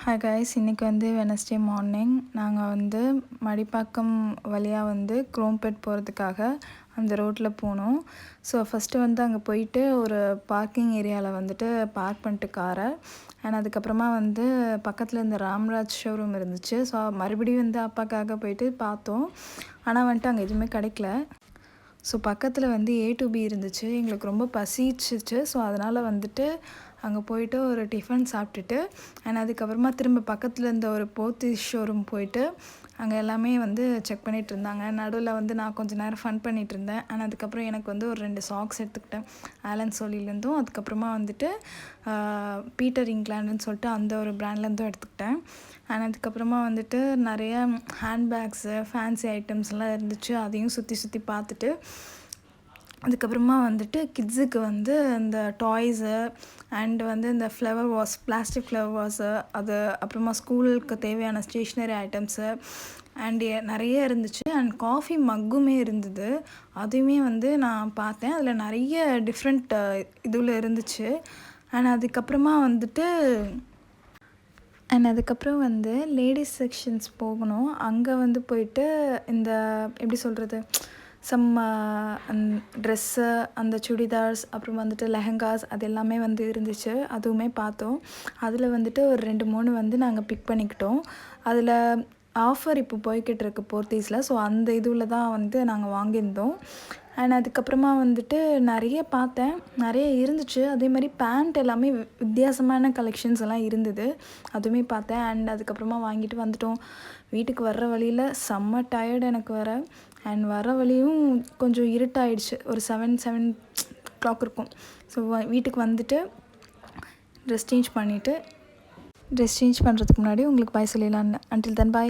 Hi guys, இன்றைக்கி வந்து Wednesday morning நாங்கள் வந்து மடிப்பாக்கம் வழியாக வந்து குரோம்பேட் போகிறதுக்காக அந்த ரோட்டில் போனோம். ஸோ ஃபஸ்ட்டு வந்து அங்கே போயிட்டு ஒரு பார்க்கிங் ஏரியாவில் வந்துட்டு பார்க் பண்ணிட்டு காரை அண்ட் அதுக்கப்புறமா வந்து பக்கத்தில் இந்த ராம்ராஜ் ஷோரூம் இருந்துச்சு. ஸோ மறுபடியும் வந்து அப்பாக்காக போயிட்டு பார்த்தோம். ஆனால் வந்துட்டு அங்கே எதுவுமே கிடைக்கல. ஸோ பக்கத்தில் வந்து A to B இருந்துச்சு. எங்களுக்கு ரொம்ப பசிச்சிச்சு. ஸோ அதனால் வந்துட்டு அங்கே போயிட்டு ஒரு டிஃபன் சாப்பிட்டுட்டு அண்ட் அதுக்கப்புறமா திரும்ப பக்கத்தில் இருந்த ஒரு போத்தீஸ் ஷோரூம் போயிட்டு அங்கே எல்லாமே வந்து செக் பண்ணிகிட்டு இருந்தாங்க. நடுவில் வந்து நான் கொஞ்சம் நேரம் ஃபன் பண்ணிகிட்டு இருந்தேன். அண்ட் அதுக்கப்புறம் எனக்கு வந்து ஒரு 2 சாக்ஸ் எடுத்துக்கிட்டேன் ஆலன் சோலிலேருந்தும், அதுக்கப்புறமா வந்துட்டு பீட்டர் இங்கிலாண்டுன்னு சொல்லிட்டு அந்த ஒரு ப்ராண்ட்லேருந்தும் எடுத்துக்கிட்டேன். அண்ட் அதுக்கப்புறமா வந்துட்டு நிறைய ஹேண்ட்பேக்ஸு ஃபேன்சி ஐட்டம்ஸ்லாம் இருந்துச்சு. அதையும் சுற்றி சுற்றி பார்த்துட்டு அதுக்கப்புறமா வந்துட்டு கிட்ஸுக்கு வந்து இந்த டாய்ஸு அண்டு வந்து இந்த ஃப்ளவர் வாஸ் பிளாஸ்டிக் ஃப்ளவர் வாஸு அது அப்புறமா ஸ்கூலுக்கு தேவையான ஸ்டேஷ்னரி ஐட்டம்ஸு அண்ட் நிறைய இருந்துச்சு. அண்ட் காஃபி மக்குமே இருந்தது. அதையுமே வந்து நான் பார்த்தேன். அதில் நிறைய டிஃப்ரெண்ட் இதில் இருந்துச்சு. அதுக்கப்புறம் வந்து லேடிஸ் செக்ஷன்ஸ் போகணும். அங்கே வந்து போயிட்டு இந்த எப்படி சொல்கிறது, ட்ரெஸ்ஸு, அந்த சுடிதார்ஸ், அப்புறம் வந்துட்டு லெஹங்காஸ் அது எல்லாமே வந்து இருந்துச்சு. அதுவுமே பார்த்தோம். அதில் வந்துட்டு ஒரு 2-3 வந்து நாங்கள் பிக் பண்ணிக்கிட்டோம். அதில் ஆஃபர் இப்போ போய்கிட்டு இருக்கு போத்தீஸில். ஸோ அந்த இதில் தான் வந்து நாங்கள் வாங்கியிருந்தோம். அண்ட் அதுக்கப்புறமா வந்துட்டு நிறைய பார்த்தேன், நிறைய இருந்துச்சு. அதே மாதிரி பேண்ட் எல்லாமே வித்தியாசமான கலெக்ஷன்ஸ் எல்லாம் இருந்தது. அதுவுமே பார்த்தேன். அண்ட் அதுக்கப்புறமா வாங்கிட்டு வந்துட்டோம். வீட்டுக்கு வர்ற வழியில் செம்ம டயர்டு எனக்கு வேறு. அண்ட் வர வழியும் கொஞ்சம் இருட்டாயிடுச்சு. ஒரு 7 o'clock இருக்கும். ஸோ வீட்டுக்கு வந்துட்டு ட்ரெஸ் சேஞ்ச் பண்ணுறதுக்கு முன்னாடி உங்களுக்கு பாய் சொல்லிடலான்னு. அன்டில் தென் பாய்.